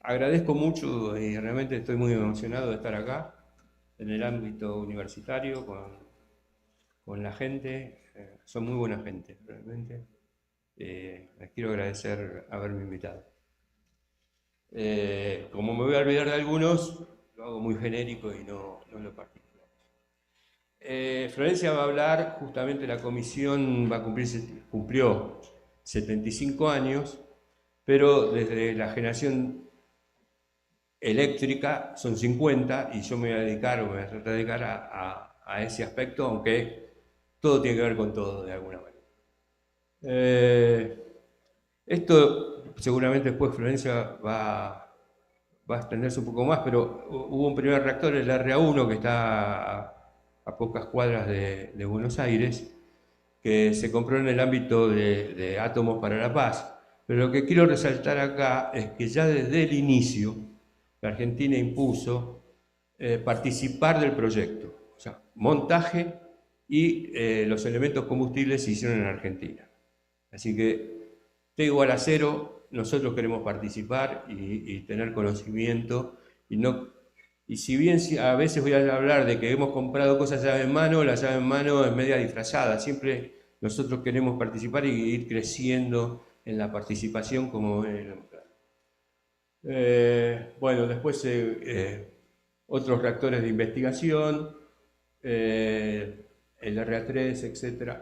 agradezco mucho y realmente estoy muy emocionado de estar acá en el ámbito universitario con la gente. Son muy buena gente, realmente. Les quiero agradecer haberme invitado. Como me voy a olvidar de algunos, lo hago muy genérico y no lo particular. Florencia va a hablar, justamente la comisión cumplió 75 años, pero desde la generación eléctrica son 50 y yo me voy a dedicar o me voy a tratar de dedicar a ese aspecto, aunque todo tiene que ver con todo de alguna manera. Esto seguramente después Florencia va a extenderse un poco más, pero hubo un primer reactor, el RA1, que está a pocas cuadras de Buenos Aires, que se compró en el ámbito de Átomos para la Paz. Pero lo que quiero resaltar acá es que ya desde el inicio la Argentina impuso participar del proyecto, o sea, montaje y los elementos combustibles se hicieron en Argentina. Así que T igual a cero, nosotros queremos participar y tener conocimiento y no. Y si bien a veces voy a hablar de que hemos comprado cosas llave en mano, la llave en mano es media disfrazada. Siempre nosotros queremos participar y ir creciendo en la participación como bueno, después otros reactores de investigación, el RA3, etc.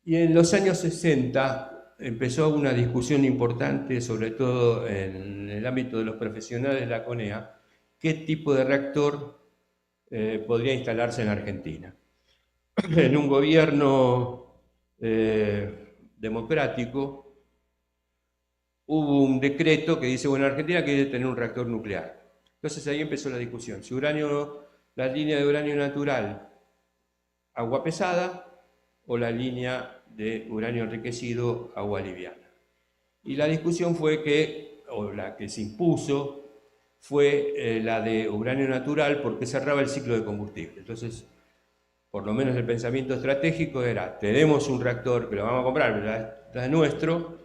Y en los años 60 empezó una discusión importante, sobre todo en el ámbito de los profesionales de la CONEA, qué tipo de reactor podría instalarse en Argentina. En un gobierno democrático hubo un decreto que dice, bueno, Argentina quiere tener un reactor nuclear. Entonces ahí empezó la discusión. Si la línea de uranio natural, agua pesada, o la línea de uranio enriquecido, agua liviana. Y la discusión fue o la que se impuso, fue la de uranio natural porque cerraba el ciclo de combustible. Entonces, por lo menos el pensamiento estratégico era, tenemos un reactor que lo vamos a comprar, está nuestro,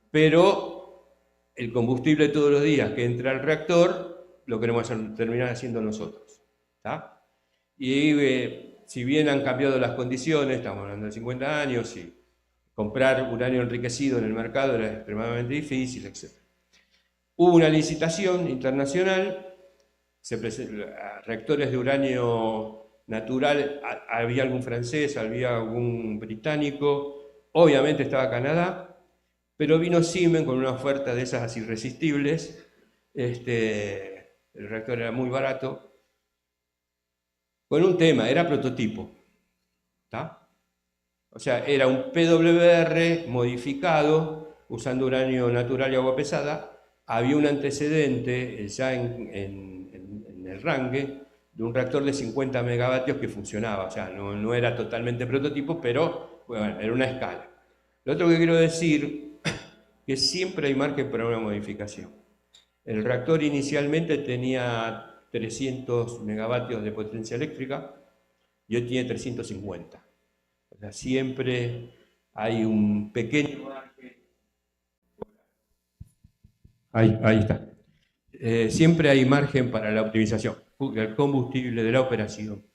pero el combustible todos los días que entra al reactor lo queremos terminar haciendo nosotros. ¿Tá? Y si bien han cambiado las condiciones, estamos hablando de 50 años, y comprar uranio enriquecido en el mercado era extremadamente difícil, etc. Hubo una licitación internacional, reactores de uranio natural, había algún francés, había algún británico, obviamente estaba Canadá, pero vino Siemens con una oferta de esas irresistibles. El reactor era muy barato, con un tema, era prototipo. ¿Tá? O sea, era un PWR modificado usando uranio natural y agua pesada. Había un antecedente ya en el rangue de un reactor de 50 megavatios que funcionaba. O sea, no era totalmente prototipo, pero bueno, era una escala. Lo otro que quiero decir que siempre hay margen para una modificación. El reactor inicialmente tenía 300 megavatios de potencia eléctrica y hoy tiene 350. O sea, siempre hay un pequeño margen. Ahí está. Siempre hay margen para la optimización del combustible, de la operación,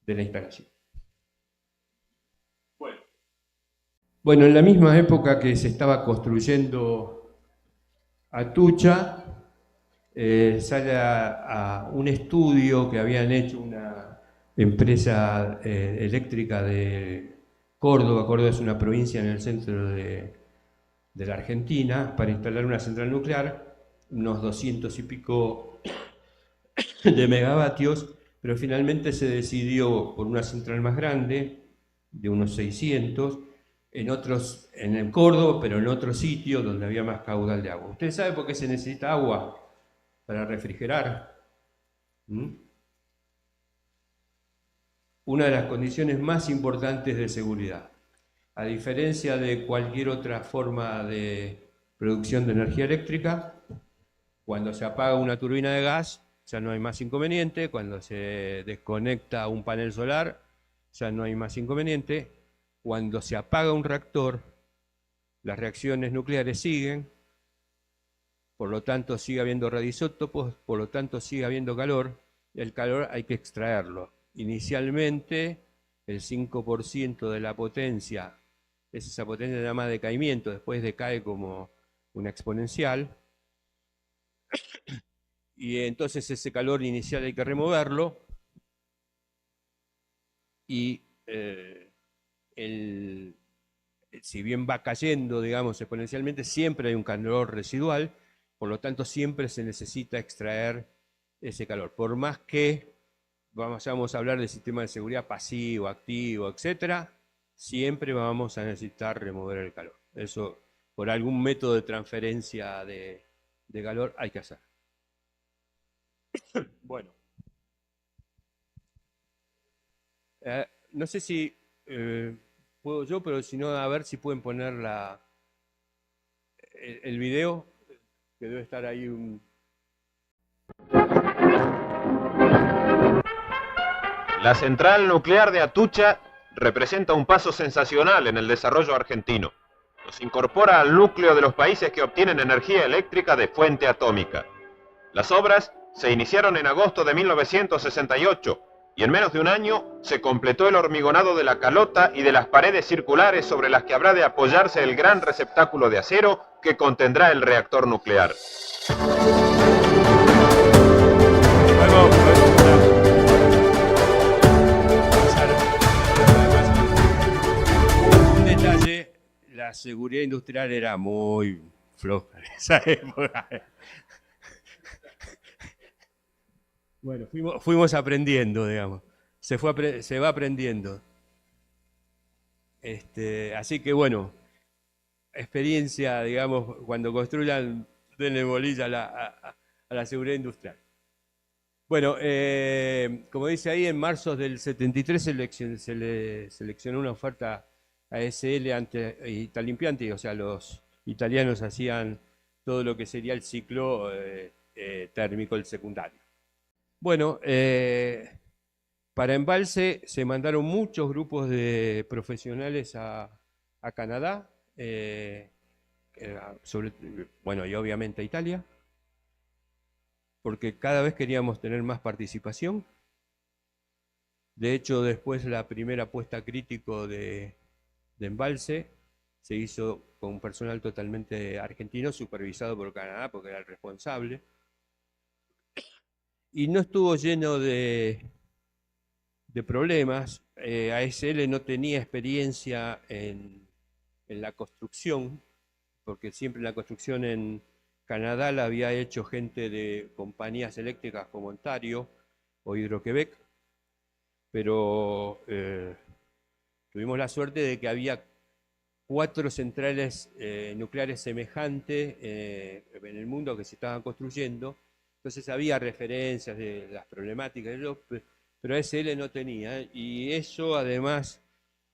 de la instalación. Bueno, en la misma época que se estaba construyendo Atucha, sale a un estudio que habían hecho una empresa eléctrica de Córdoba. Córdoba es una provincia en el centro de la Argentina, para instalar una central nuclear, unos 200 y pico de megavatios, pero finalmente se decidió por una central más grande, de unos 600, en el Córdoba, pero en otro sitio donde había más caudal de agua. ¿Usted sabe por qué se necesita agua para refrigerar? Una de las condiciones más importantes de seguridad. A diferencia de cualquier otra forma de producción de energía eléctrica, cuando se apaga una turbina de gas ya no hay más inconveniente, cuando se desconecta un panel solar ya no hay más inconveniente, cuando se apaga un reactor las reacciones nucleares siguen, por lo tanto sigue habiendo radioisótopos, por lo tanto sigue habiendo calor, y el calor hay que extraerlo. Inicialmente, el 5% de la potencia es esa potencia que se llama decaimiento, después decae como una exponencial, y entonces ese calor inicial hay que removerlo, y si bien va cayendo, digamos, exponencialmente, siempre hay un calor residual, por lo tanto siempre se necesita extraer ese calor. Por más que vamos a hablar del sistema de seguridad pasivo, activo, etcétera, siempre vamos a necesitar remover el calor. Eso, por algún método de transferencia de calor, hay que hacer. Bueno. No sé si puedo yo, pero si no, a ver si pueden poner el video, que debe estar ahí un... La central nuclear de Atucha representa un paso sensacional en el desarrollo argentino. Nos incorpora al núcleo de los países que obtienen energía eléctrica de fuente atómica. Las obras se iniciaron en agosto de 1968 y en menos de un año se completó el hormigonado de la calota y de las paredes circulares sobre las que habrá de apoyarse el gran receptáculo de acero que contendrá el reactor nuclear. Un detalle, la seguridad industrial era muy floja en esa época. Bueno, fuimos aprendiendo, digamos. Se va aprendiendo. Así que bueno, experiencia, digamos, cuando construyan, denle bolilla a la seguridad industrial. Bueno, como dice ahí, en marzo del 73 se le seleccionó una oferta a ASL ante Italimpianti, o sea, los italianos hacían todo lo que sería el ciclo térmico, el secundario. Bueno, para Embalse se mandaron muchos grupos de profesionales a Canadá, bueno, y obviamente a Italia, porque cada vez queríamos tener más participación. De hecho, después la primera puesta crítico de Embalse se hizo con un personal totalmente argentino, supervisado por Canadá, porque era el responsable. Y no estuvo lleno de problemas. ASL no tenía experiencia en la construcción, porque siempre la construcción en Canadá la había hecho gente de compañías eléctricas como Ontario o Hydro-Québec, pero tuvimos la suerte de que había 4 centrales nucleares semejantes en el mundo que se estaban construyendo, entonces había referencias de las problemáticas, pero ASL no tenía, y eso además,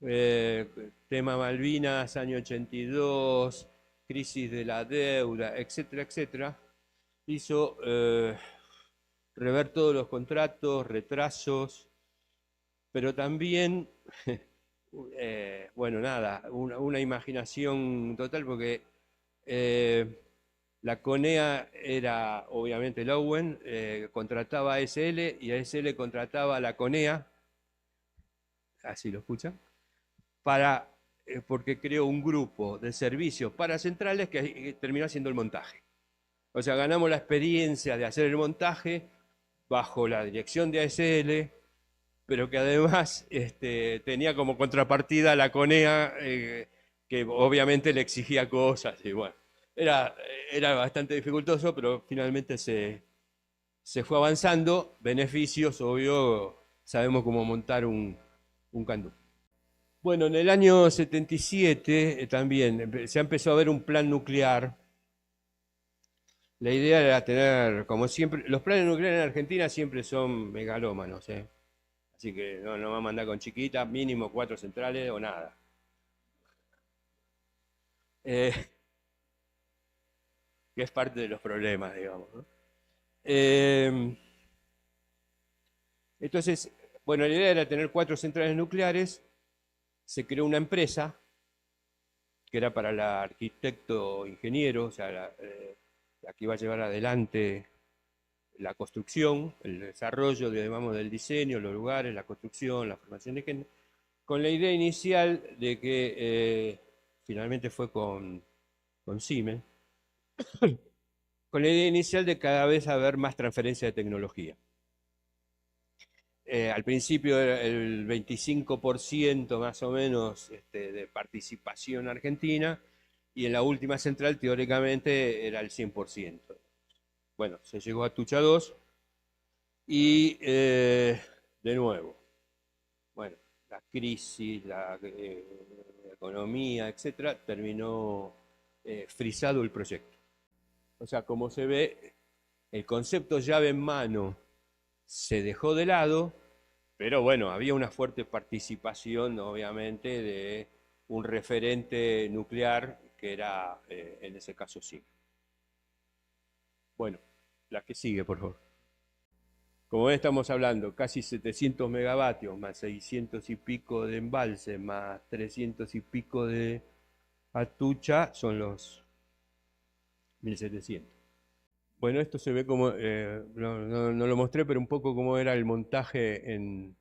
tema Malvinas, año 82, crisis de la deuda, etcétera, etcétera, hizo rever todos los contratos, retrasos, pero también, bueno, nada, una imaginación total, porque la CONEA era obviamente el Owen, contrataba a ASL y ASL contrataba a la CONEA, así lo escuchan, porque creó un grupo de servicios para centrales que terminó haciendo el montaje. O sea, ganamos la experiencia de hacer el montaje bajo la dirección de ASL, pero que además tenía como contrapartida la CONEA, que obviamente le exigía cosas, y bueno, era bastante dificultoso, pero finalmente se fue avanzando. Beneficios, obvio, sabemos cómo montar un candú. Bueno, en el año 77 también se empezó a ver un plan nuclear. La idea era tener, como siempre, los planes nucleares en Argentina siempre son megalómanos, ¿eh? Así que no vamos a mandar con chiquitas, mínimo 4 centrales o nada. Que es parte de los problemas, digamos, ¿no? Entonces, bueno, la idea era tener 4 centrales nucleares. Se creó una empresa que era para el arquitecto ingeniero, o sea, la que iba a llevar adelante la construcción, el desarrollo, digamos, del diseño, los lugares, la construcción, la formación de gente, con la idea inicial de que finalmente fue con Siemens, con la idea inicial de cada vez haber más transferencia de tecnología. Al principio era el 25% más o menos de participación argentina, y en la última central teóricamente era el 100%. Bueno, se llegó a Atucha 2 y de nuevo, bueno, la crisis, la economía, etcétera, terminó frisado el proyecto. O sea, como se ve, el concepto llave en mano se dejó de lado, pero bueno, había una fuerte participación, obviamente, de un referente nuclear que era, en ese caso, sí. Bueno, la que sigue, por favor. Como estamos hablando, casi 700 megavatios, más 600 y pico de embalse, más 300 y pico de Atucha, son los 1700. Bueno, esto se ve como, no lo mostré, pero un poco cómo era el montaje en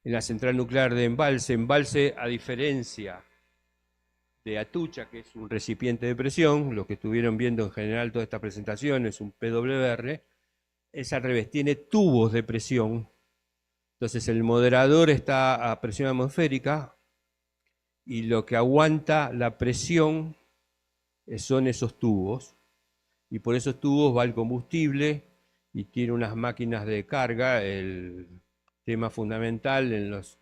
la central nuclear de Embalse. Embalse, a diferencia de Atucha, que es un recipiente de presión, lo que estuvieron viendo en general toda esta presentación es un PWR, es al revés, tiene tubos de presión. Entonces el moderador está a presión atmosférica y lo que aguanta la presión son esos tubos, y por esos tubos va el combustible y tiene unas máquinas de carga. El tema fundamental en los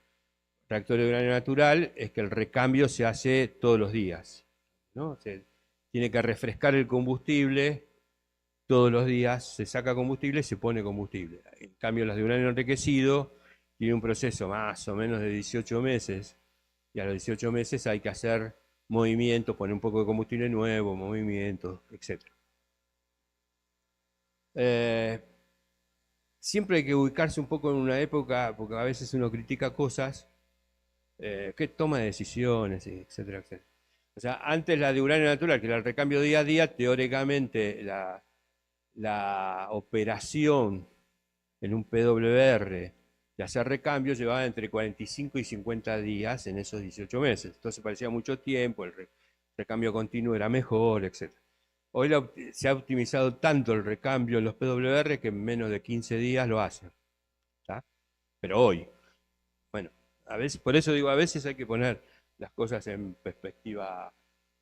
reactores de uranio natural es que el recambio se hace todos los días, ¿no? Se tiene que refrescar el combustible todos los días, se saca combustible y se pone combustible. En cambio, las de uranio enriquecido tiene un proceso más o menos de 18 meses, y a los 18 meses hay que hacer movimientos, poner un poco de combustible nuevo, movimientos, etc. Siempre hay que ubicarse un poco en una época, porque a veces uno critica cosas, que toma de decisiones, etcétera, etcétera. O sea, antes la de uranio natural, que era el recambio día a día, teóricamente la operación en un PWR de hacer recambio llevaba entre 45 y 50 días en esos 18 meses. Entonces parecía mucho tiempo, el recambio continuo era mejor, etc. Hoy se ha optimizado tanto el recambio en los PWR que en menos de 15 días lo hacen. ¿Tá? Pero hoy, bueno, a veces, por eso digo, a veces hay que poner las cosas en perspectiva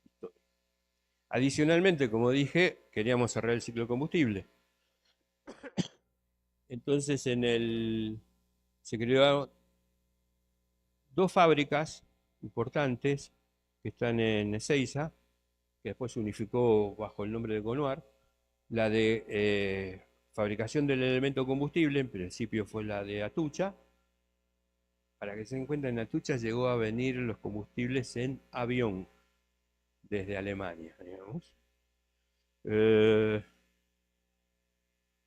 histórica. Adicionalmente, como dije, queríamos cerrar el ciclo de combustible. Entonces se crearon dos fábricas importantes que están en Ezeiza, que después se unificó bajo el nombre de Conuar. La de fabricación del elemento combustible, en principio fue la de Atucha. Para que se den cuenta, en Atucha llegó a venir los combustibles en avión desde Alemania, digamos.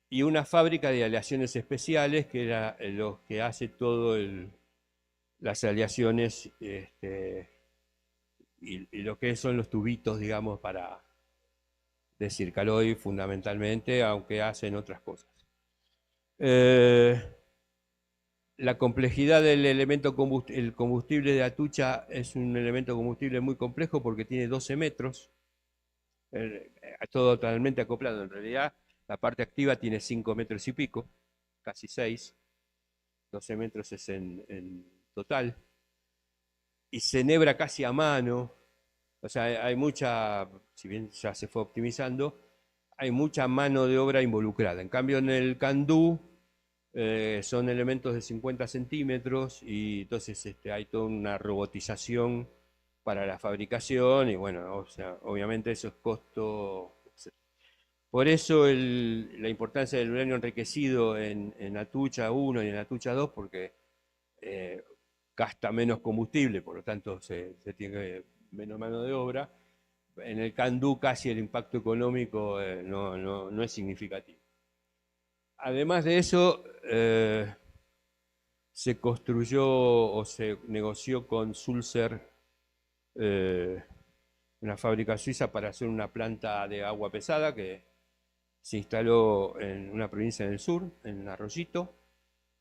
Y una fábrica de aleaciones especiales, que era lo que hace todo las aleaciones, y lo que son los tubitos, digamos, para de Circaloy fundamentalmente, aunque hacen otras cosas. La complejidad del elemento combustible, el combustible de Atucha es un elemento combustible muy complejo porque tiene 12 metros, todo totalmente acoplado. En realidad, la parte activa tiene 5 metros y pico, casi 6, 12 metros es en total, y se enhebra casi a mano. O sea, hay mucha, si bien ya se fue optimizando, hay mucha mano de obra involucrada. En cambio, en el Candú son elementos de 50 centímetros, y entonces hay toda una robotización para la fabricación, y bueno, o sea, obviamente eso es costo, etc. Por eso la importancia del uranio enriquecido en Atucha 1 y en Atucha 2, porque gasta menos combustible, por lo tanto se tiene menos mano de obra. En el Candú casi el impacto económico no es significativo. Además de eso, se construyó o se negoció con Sulzer una fábrica suiza para hacer una planta de agua pesada que se instaló en una provincia del sur, en Arroyito,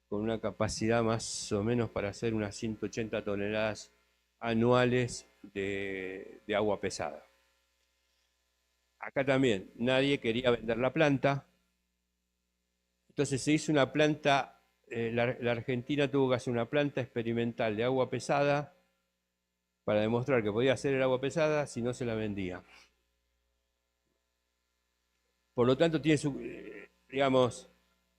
con una capacidad más o menos para hacer unas 180 toneladas anuales de agua pesada. Acá también nadie quería vender la planta, entonces se hizo una planta, la Argentina tuvo que hacer una planta experimental de agua pesada para demostrar que podía hacer el agua pesada si no se la vendía. Por lo tanto, tiene su, digamos,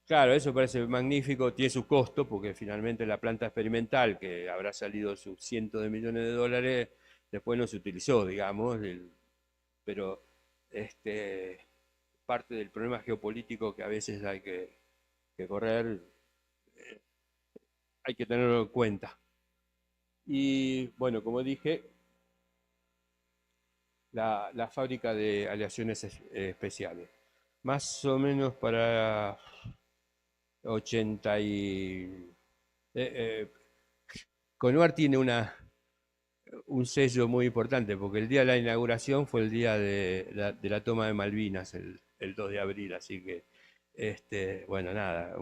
claro, eso parece magnífico, tiene su costo, porque finalmente la planta experimental, que habrá salido sus cientos de millones de dólares, después no se utilizó, digamos, pero parte del problema geopolítico que a veces hay que correr, hay que tenerlo en cuenta. Y bueno, como dije, la fábrica de aleaciones especiales, más o menos para 80 y... Conuar tiene un sello muy importante, porque el día de la inauguración fue el día de la toma de Malvinas, el 2 de abril, así que, bueno, nada,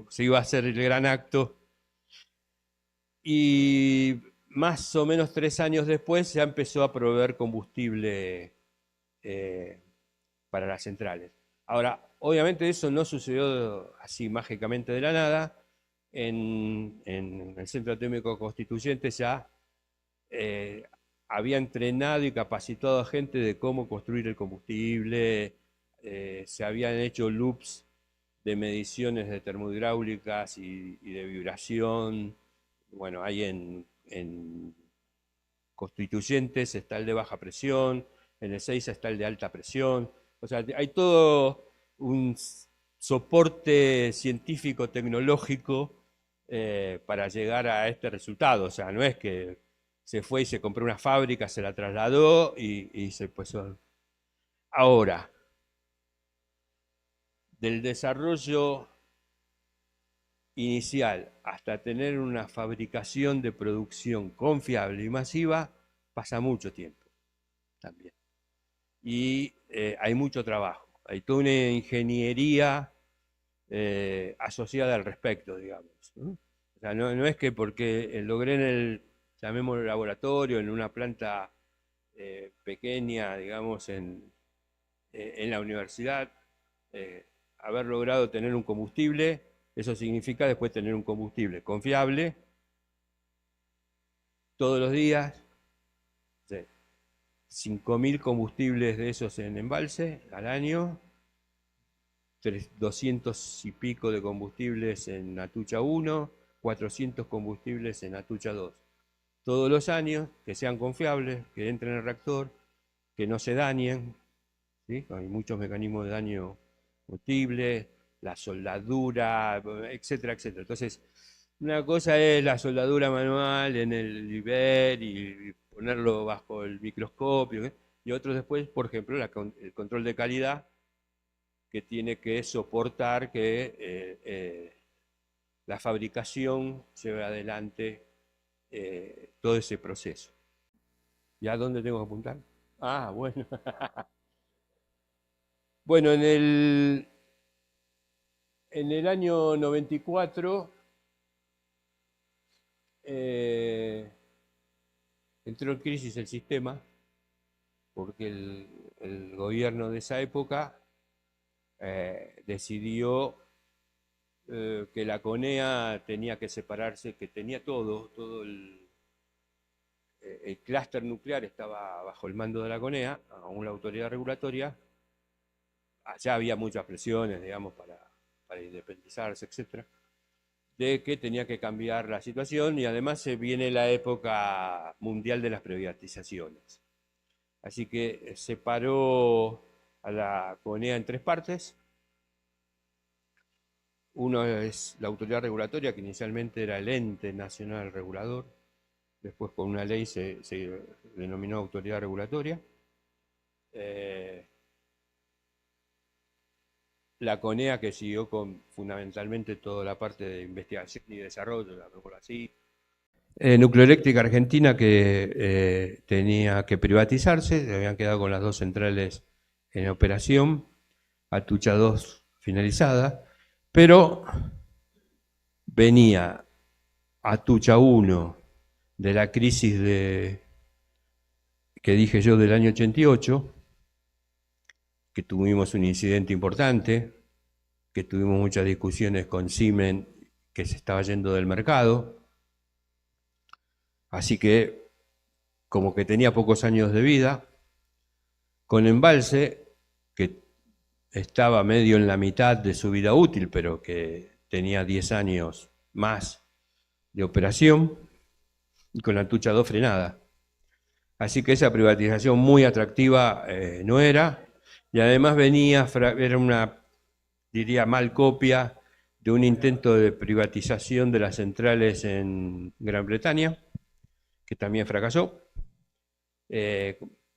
se iba a hacer el gran acto, y más o menos 3 años después ya empezó a proveer combustible eh, para las centrales. Ahora, obviamente eso no sucedió así mágicamente de la nada. En el Centro Atómico Constituyente ya eh, había entrenado y capacitado a gente de cómo construir el combustible, se habían hecho loops de mediciones de termohidráulicas y de vibración. Bueno, hay en Constituyentes está el de baja presión, en el 6 está el de alta presión. O sea, hay todo un soporte científico, tecnológico para llegar a este resultado. O sea, no es que se fue y se compró una fábrica, se la trasladó y se puso. Ahora, del desarrollo inicial hasta tener una fabricación de producción confiable y masiva, pasa mucho tiempo también. Y hay mucho trabajo, hay toda una ingeniería asociada al respecto, digamos, ¿no? O sea, no es que porque logré en el, llamémoslo laboratorio, en una planta pequeña, digamos, en la universidad, eh, haber logrado tener un combustible, eso significa después tener un combustible confiable todos los días, sí, 5.000 combustibles de esos en embalse al año, 200 y pico de combustibles en Atucha 1, 400 combustibles en Atucha 2. Todos los años, que sean confiables, que entren en el reactor, que no se dañen, ¿sí? Hay muchos mecanismos de daño múltiples, la soldadura, etcétera, etcétera. Entonces, una cosa es la soldadura manual en el nivel y ponerlo bajo el microscopio, ¿eh? Y otros después, por ejemplo, el control de calidad, que tiene que soportar que la fabricación lleve adelante todo ese proceso. ¿Y a dónde tengo que apuntar? Ah, bueno. Bueno, en el año 94 eh, entró en crisis el sistema porque el gobierno de esa época decidió que la CONEA tenía que separarse, que tenía todo el clúster nuclear estaba bajo el mando de la CONEA, aún la autoridad regulatoria. Allá había muchas presiones, digamos, para independizarse, etcétera, de que tenía que cambiar la situación y además se viene la época mundial de las privatizaciones. Así que separó a la CONEA en tres partes. Uno es la autoridad regulatoria, que inicialmente era el ente nacional regulador, después con una ley se denominó autoridad regulatoria. La CONEA, que siguió con fundamentalmente toda la parte de investigación y desarrollo, la mejor así. Nucleoeléctrica Argentina que tenía que privatizarse, se habían quedado con las dos centrales en operación, Atucha 2 finalizada, pero venía Atucha 1 de la crisis que dije yo del año 88, que tuvimos un incidente importante, que tuvimos muchas discusiones con Siemens, que se estaba yendo del mercado, así que como que tenía pocos años de vida, con Embalse, que estaba medio en la mitad de su vida útil, pero que tenía 10 años más de operación, y con Atucha 2 frenada. Así que esa privatización muy atractiva no era, y además era una, diría, mal copia de un intento de privatización de las centrales en Gran Bretaña, que también fracasó.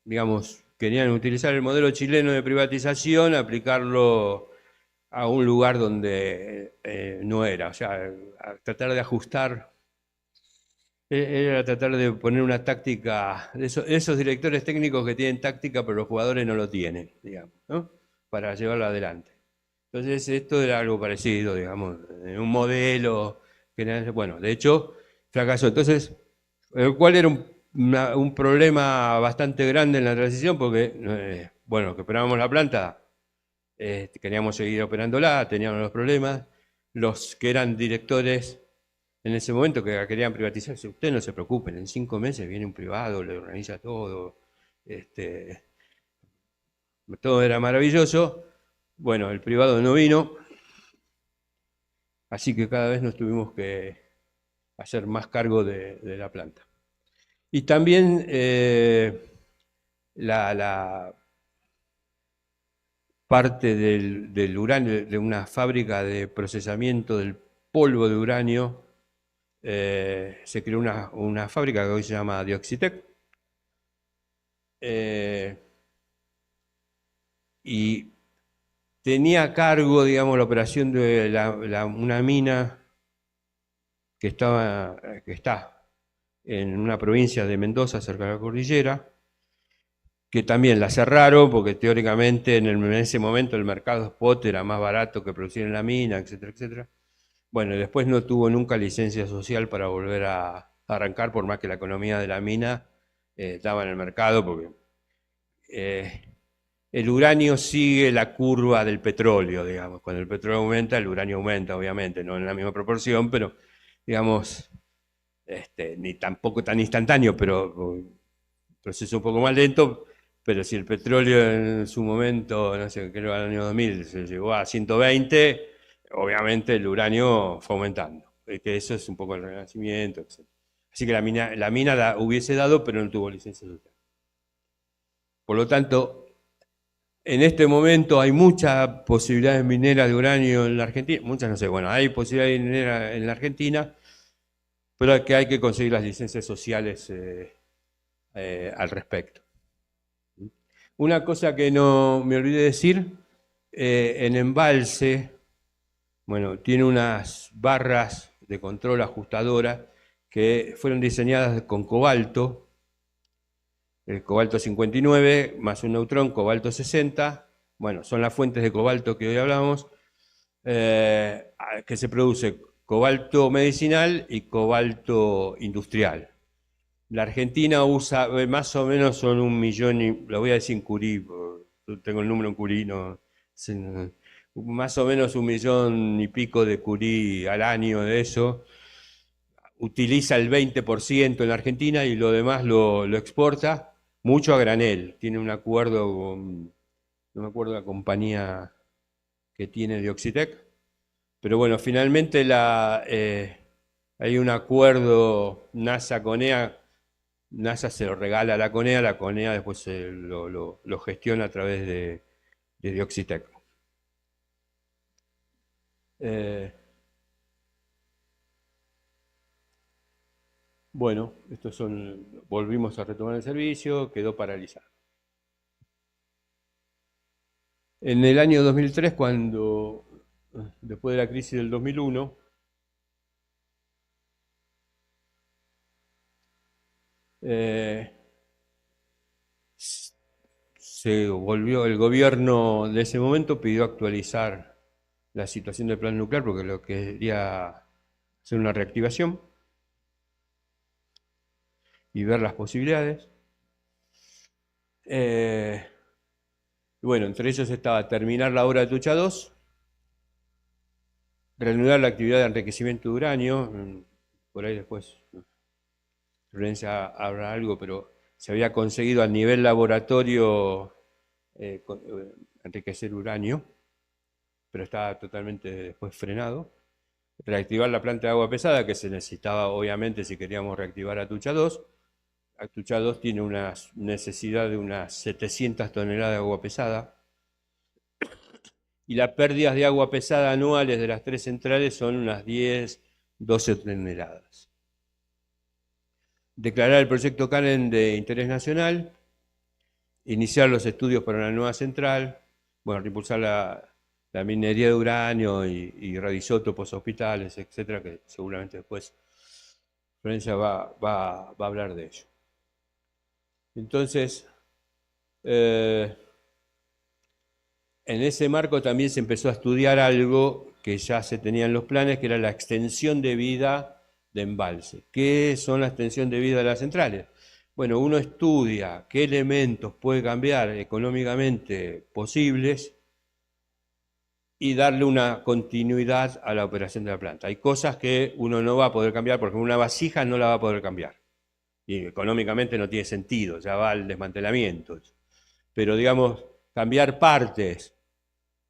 Digamos, querían utilizar el modelo chileno de privatización, aplicarlo a un lugar donde no era, o sea, a tratar de ajustar, era tratar de poner una táctica, de esos directores técnicos que tienen táctica pero los jugadores no lo tienen, digamos, ¿no? Para llevarla adelante. Entonces esto era algo parecido, digamos, en un modelo, bueno, de hecho fracasó. Entonces, ¿cuál era un problema bastante grande en la transición? Porque, bueno, que operábamos la planta, queríamos seguir operándola, teníamos los problemas. Los que eran directores en ese momento que querían privatizarse, ustedes no se preocupen, en 5 meses viene un privado, le organiza todo, todo era maravilloso. Bueno, el privado no vino, así que cada vez nos tuvimos que hacer más cargo de la planta. Y también la parte del uranio, de una fábrica de procesamiento del polvo de uranio, se creó una fábrica que hoy se llama Dioxitec, y tenía a cargo, digamos, la operación de una mina que está en una provincia de Mendoza, cerca de la cordillera, que también la cerraron porque teóricamente en ese momento el mercado spot era más barato que producir en la mina, etcétera, etcétera. Bueno, después no tuvo nunca licencia social para volver a arrancar, por más que la economía de la mina estaba en el mercado, porque el uranio sigue la curva del petróleo, digamos. Cuando el petróleo aumenta, el uranio aumenta, obviamente, no en la misma proporción, pero, digamos, ni tampoco tan instantáneo, pero proceso un poco más lento. Pero si el petróleo en su momento, no sé, creo que en el año 2000 se llegó a 120, obviamente el uranio fue aumentando. Que eso es un poco el renacimiento, etc. Así que la mina hubiese dado, pero no tuvo licencia social. Por lo tanto, en este momento hay muchas posibilidades mineras de uranio en la Argentina, muchas no sé, bueno, hay posibilidades mineras en la Argentina, pero que hay que conseguir las licencias sociales al respecto. Una cosa que no me olvidé decir, en Embalse, bueno, tiene unas barras de control ajustadoras que fueron diseñadas con cobalto, el cobalto 59 más un neutrón, cobalto 60, bueno, son las fuentes de cobalto que hoy hablamos, que se produce cobalto medicinal y cobalto industrial. La Argentina usa, más o menos son 1 millón, y lo voy a decir en curí, tengo el número en curí, más o menos 1 millón y pico de curí al año de eso. Utiliza el 20% en la Argentina y lo demás lo exporta mucho a granel. Tiene un acuerdo con, no me acuerdo la compañía que tiene Dioxitec, pero bueno, finalmente hay un acuerdo NASA-CONEA. NASA se lo regala a la CONEA después lo gestiona a través de Dioxitec. Bueno, volvimos a retomar el servicio, quedó paralizado. En el año 2003, después de la crisis del 2001, eh, el gobierno de ese momento pidió actualizar la situación del plan nuclear porque lo quería hacer una reactivación y ver las posibilidades. Bueno, entre ellos estaba terminar la obra de Atucha 2, reanudar la actividad de enriquecimiento de uranio, por ahí después Florencia habrá algo, pero se había conseguido a nivel laboratorio enriquecer uranio, pero estaba totalmente después frenado. Reactivar la planta de agua pesada, que se necesitaba obviamente si queríamos reactivar Atucha 2. Atucha 2 tiene una necesidad de unas 700 toneladas de agua pesada, y las pérdidas de agua pesada anuales de las tres centrales son unas 10, 12 toneladas. Declarar el proyecto Cannon de interés nacional, iniciar los estudios para una nueva central, bueno, impulsar la minería de uranio y radioisótopos hospitales, etcétera, que seguramente después Florencia va a hablar de ello. Entonces, en ese marco también se empezó a estudiar algo que ya se tenía en los planes, que era la extensión de vida de embalse. ¿Qué son la extensión de vida de las centrales? Bueno, uno estudia qué elementos puede cambiar económicamente posibles y darle una continuidad a la operación de la planta. Hay cosas que uno no va a poder cambiar, porque una vasija no la va a poder cambiar. Y económicamente no tiene sentido, ya va al desmantelamiento. Pero digamos, cambiar partes,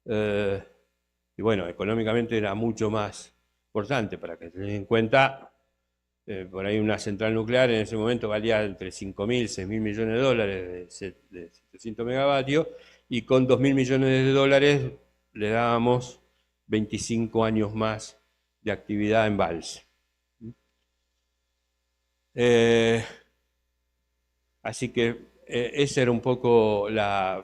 y bueno, económicamente era mucho más importante para que tengan en cuenta. Por ahí una central nuclear en ese momento valía entre 5.000 y 6.000 millones de dólares de 700 megavatios, y con 2.000 millones de dólares le dábamos 25 años más de actividad en embalse. Así que esa era un poco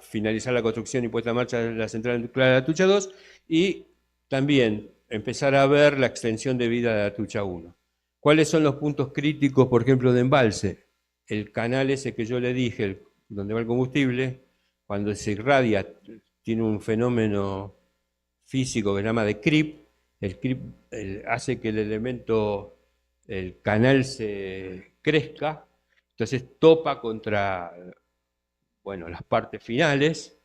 finalizar la construcción y puesta en marcha de la central nuclear de Atucha 2, y también empezar a ver la extensión de vida de Atucha 1. ¿Cuáles son los puntos críticos, por ejemplo, de embalse? El canal ese que yo le dije, donde va el combustible, cuando se irradia, tiene un fenómeno físico que se llama de creep. El creep hace que el elemento, el canal se crezca, entonces topa contra, bueno, las partes finales,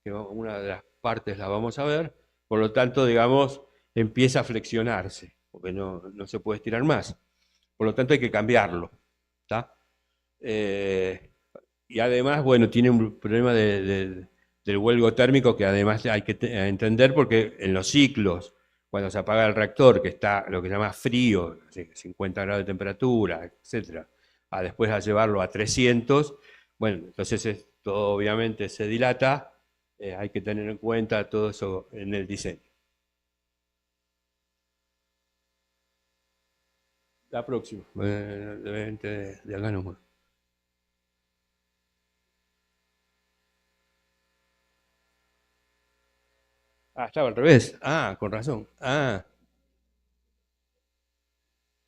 que una de las partes la vamos a ver, por lo tanto, digamos, empieza a flexionarse, porque no se puede estirar más. Por lo tanto, hay que cambiarlo. ¿Está? Y además, bueno, tiene un problema del huelgo térmico que además hay que entender, porque en los ciclos, cuando se apaga el reactor, que está lo que se llama frío, 50 grados de temperatura, etc., a después a llevarlo a 300, bueno, entonces esto obviamente se dilata, hay que tener en cuenta todo eso en el diseño. La próxima, de acá nomás. Ah, estaba al revés. Ah, con razón. Ah,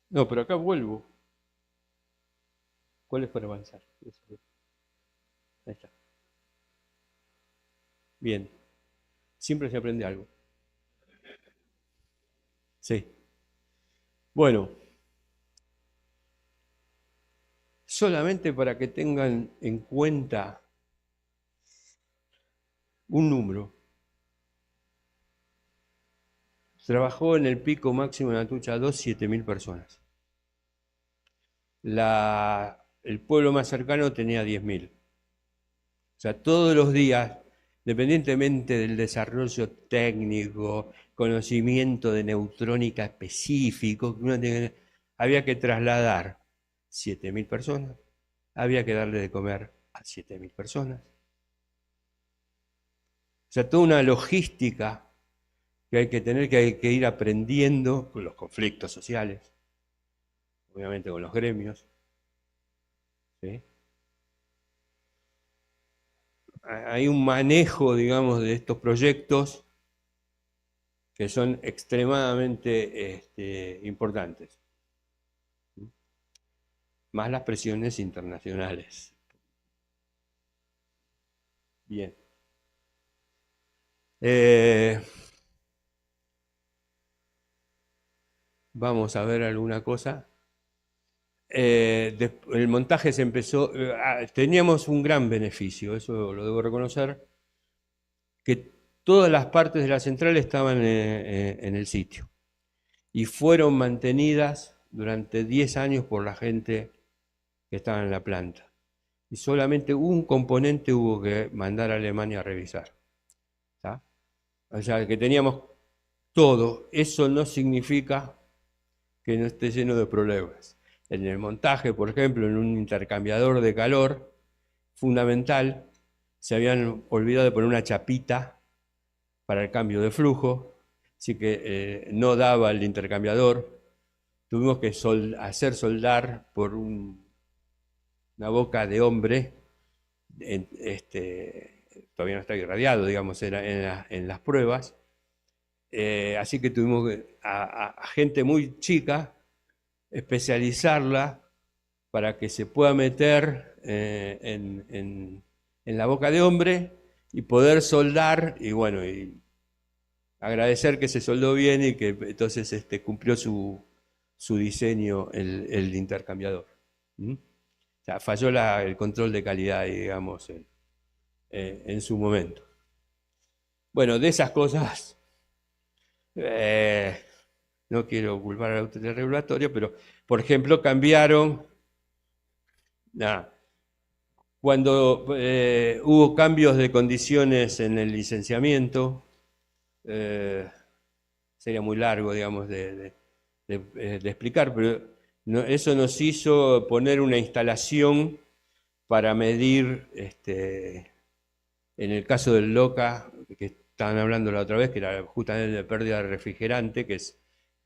no, pero acá vuelvo. ¿Cuál es para avanzar? Ahí está. Bien. Siempre se aprende algo. Sí. Bueno, solamente para que tengan en cuenta un número. Trabajó en el pico máximo de Atucha 2, 7.000 personas. El pueblo más cercano tenía 10.000. O sea, todos los días, independientemente del desarrollo técnico, conocimiento de neutrónica específico, había que trasladar 7.000 personas, había que darle de comer a 7.000 personas. O sea, toda una logística que hay que tener, que hay que ir aprendiendo con los conflictos sociales, obviamente con los gremios, ¿sí? Hay un manejo, digamos, de estos proyectos que son extremadamente importantes. más las presiones internacionales. Bien. Vamos a ver alguna cosa. El montaje se empezó, teníamos un gran beneficio, eso lo debo reconocer, que todas las partes de la central estaban en el sitio y fueron mantenidas durante 10 años por la gente que estaba en la planta. Y solamente un componente hubo que mandar a Alemania a revisar. ¿Tá? O sea, que teníamos todo. Eso no significa que no esté lleno de problemas. En el montaje, por ejemplo, en un intercambiador de calor fundamental, se habían olvidado de poner una chapita para el cambio de flujo, así que no daba el intercambiador. Tuvimos que hacer soldar por una boca de hombre, todavía no está irradiado, digamos, en las pruebas. Así que tuvimos a gente muy chica especializarla para que se pueda meter en la boca de hombre y poder soldar, y bueno, y agradecer que se soldó bien y que entonces cumplió su diseño el intercambiador. O sea, falló el control de calidad, digamos, en su momento. Bueno, de esas cosas, no quiero culpar a la autoridad regulatoria, pero, por ejemplo, cambiaron, cuando hubo cambios de condiciones en el licenciamiento, sería muy largo, digamos, de explicar, pero eso nos hizo poner una instalación para medir, en el caso del LOCA, que estaban hablando la otra vez, que era justamente de pérdida de refrigerante, que es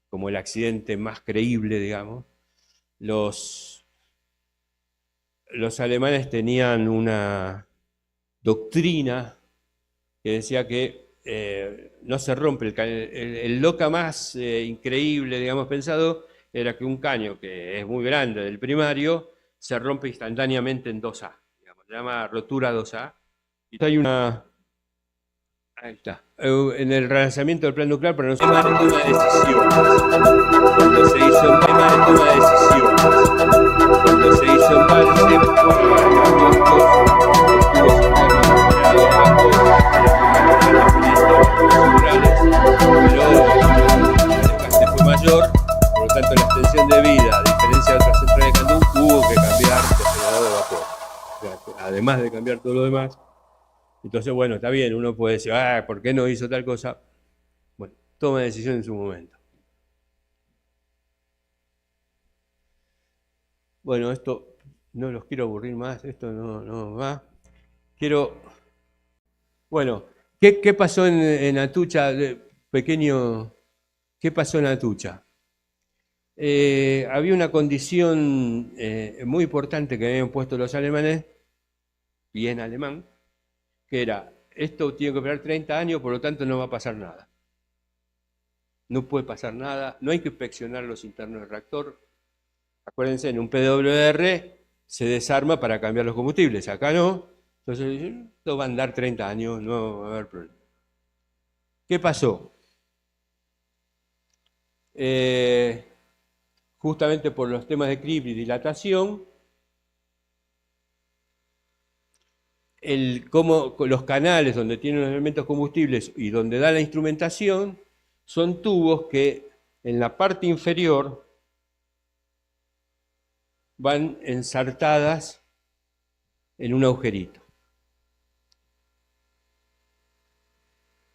como el accidente más creíble, digamos. Los alemanes tenían una doctrina que decía que no se rompe el LOCA más increíble, digamos, pensado, era que un caño que es muy grande del primario se rompe instantáneamente en 2A, digamos, se llama rotura 2A. Y hay una... Ahí está. En el relanzamiento del plan nuclear, para nosotros es tema de decisiones. Cuando se hizo el tema de toma de decisiones, cuando se hizo el balance para bajar costos, estuvo siempre generado bajo pero el desgaste fue mayor, por lo tanto la extensión de vida, a diferencia de otras centrales de Candú, hubo que cambiar de generador de vapor. O sea, además de cambiar todo lo demás. Entonces, bueno, está bien, uno puede decir, ¿por qué no hizo tal cosa? Bueno, toma decisión en su momento. Bueno, esto no los quiero aburrir más, esto no va. Bueno, ¿qué pasó en Atucha? Pequeño, ¿qué pasó en Atucha? Había una condición muy importante que habían puesto los alemanes, y en alemán, que era, esto tiene que esperar 30 años, por lo tanto no va a pasar nada. No puede pasar nada, no hay que inspeccionar los internos del reactor. Acuérdense, en un PWR se desarma para cambiar los combustibles, acá no. Entonces, esto va a andar 30 años, no va a haber problema. ¿Qué pasó? Justamente por los temas de creep y dilatación, como los canales donde tienen los elementos combustibles y donde da la instrumentación son tubos que en la parte inferior van ensartadas en un agujerito.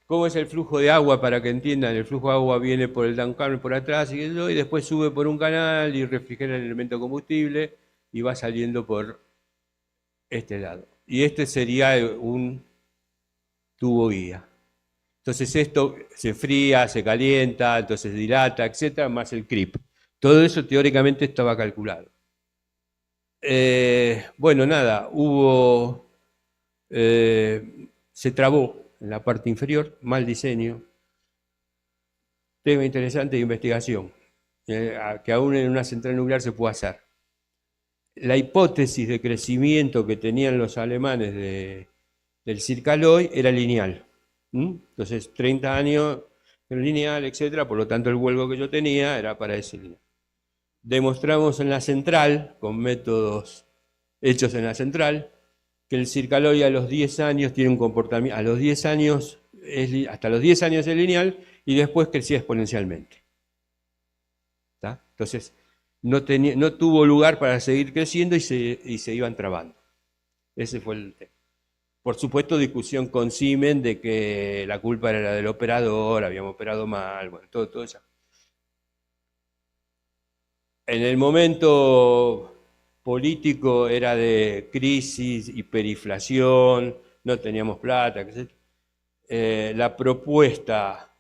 ¿Cómo es el flujo de agua? Para que entiendan, el flujo de agua viene por el downcouple por atrás y después sube por un canal y refrigera el elemento combustible y va saliendo por este lado. Y este sería un tubo guía. Entonces esto se fría, se calienta, entonces dilata, etcétera, más el creep. Todo eso teóricamente estaba calculado. Bueno, nada, se trabó en la parte inferior, mal diseño. Tema interesante de investigación, que aún en una central nuclear se puede hacer. la hipótesis de crecimiento que tenían los alemanes del Circaloy era lineal. Entonces, 30 años en lineal, etcétera, por lo tanto el vuelvo que yo tenía era para ese lineal. Demostramos en la central, con métodos hechos en la central, que el Circaloy a los 10 años tiene un comportamiento, a los 10 años, hasta los 10 años es lineal y después crecía exponencialmente. ¿Está? Entonces, no tuvo lugar para seguir creciendo y se iban trabando. Ese fue el tema. Por supuesto, discusión con Siemens de que la culpa era la del operador, habíamos operado mal, bueno, todo eso. En el momento político era de crisis, hiperinflación, no teníamos plata, etc. La propuesta,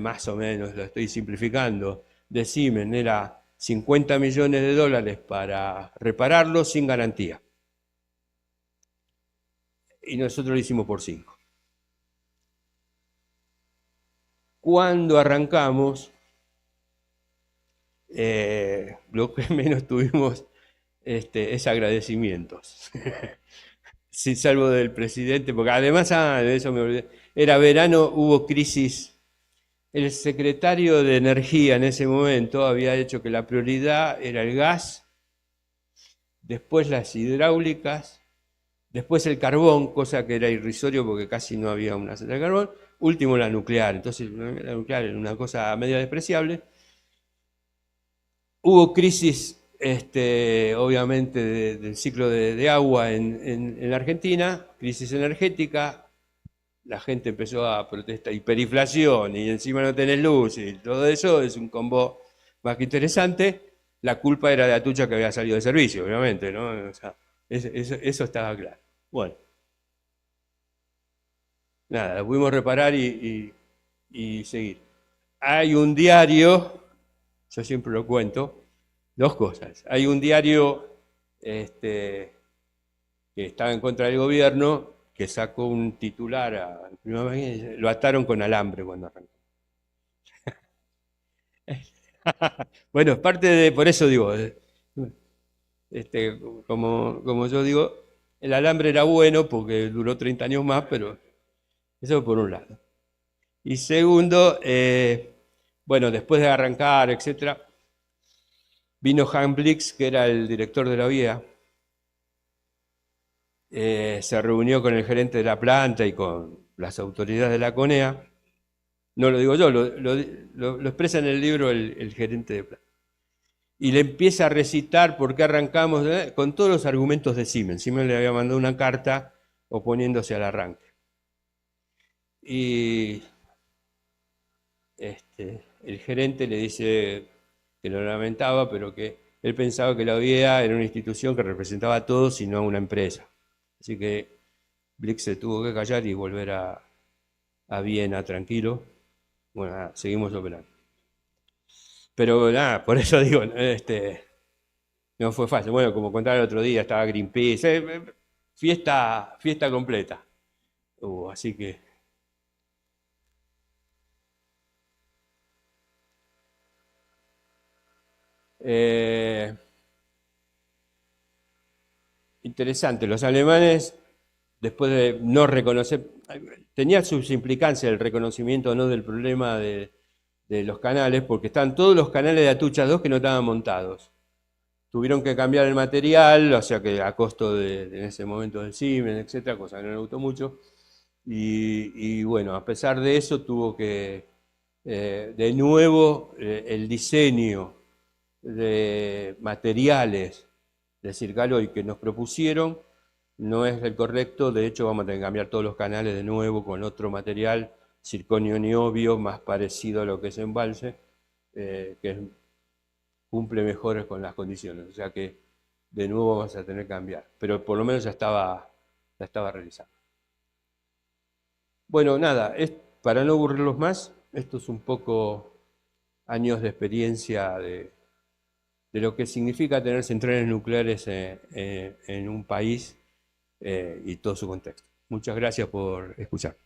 más o menos, lo estoy simplificando, de Siemens era 50 millones de dólares para repararlo sin garantía. Y nosotros lo hicimos por 5. Cuando arrancamos, lo que menos tuvimos es agradecimientos. Sí, salvo del presidente, porque además, de eso me olvidé, era verano, hubo crisis. El secretario de Energía en ese momento había dicho que la prioridad era el gas, después las hidráulicas, después el carbón, cosa que era irrisorio porque casi no había una central de carbón, último la nuclear. Entonces la nuclear era una cosa medio despreciable. Hubo crisis, obviamente, del ciclo de agua en la Argentina, crisis energética, la gente empezó a protestar, hiperinflación, y encima no tenés luz, y todo eso es un combo más que interesante. La culpa era de Atucha que había salido de servicio, obviamente, ¿no? O sea, eso estaba claro. Bueno, nada, lo pudimos reparar y seguir. Hay un diario, yo siempre lo cuento, dos cosas. Hay un diario que estaba en contra del gobierno, que sacó un titular, lo ataron con alambre cuando arrancó. Bueno, es parte de, por eso digo, como yo digo, el alambre era bueno porque duró 30 años más, pero eso por un lado. Y segundo, bueno, después de arrancar, etcétera, vino Hans Blix, que era el director de la OIEA, se reunió con el gerente de la planta y con las autoridades de la CONEA. No lo digo yo, lo expresa en el libro el gerente de planta. Y le empieza a recitar por qué arrancamos, con todos los argumentos de Siemens. Siemens le había mandado una carta oponiéndose al arranque. Y el gerente le dice que lo lamentaba, pero que él pensaba que la OIEA era una institución que representaba a todos y no a una empresa. Así que Blix se tuvo que callar y volver a Viena tranquilo. Bueno, nada, seguimos operando. Pero nada, por eso digo, no fue fácil. Bueno, como contaba el otro día, estaba Greenpeace, fiesta completa. Así que... interesante, los alemanes, después de no reconocer, tenía sus implicancias el reconocimiento no del problema de los canales, porque estaban todos los canales de Atucha 2 que no estaban montados. Tuvieron que cambiar el material, o sea que a costo en ese momento del Siemens, etcétera, cosa que no le gustó mucho. Y bueno, a pesar de eso tuvo que, de nuevo, el diseño de materiales de Circaloy que nos propusieron no es el correcto. De hecho, vamos a tener que cambiar todos los canales de nuevo con otro material, circonio niobio, más parecido a lo que es embalse, que cumple mejor con las condiciones. O sea que de nuevo vamos a tener que cambiar, pero por lo menos ya estaba realizado. Bueno, nada, para no aburrirlos más, esto es un poco años de experiencia de lo que significa tener centrales nucleares en un país y todo su contexto. Muchas gracias por escuchar.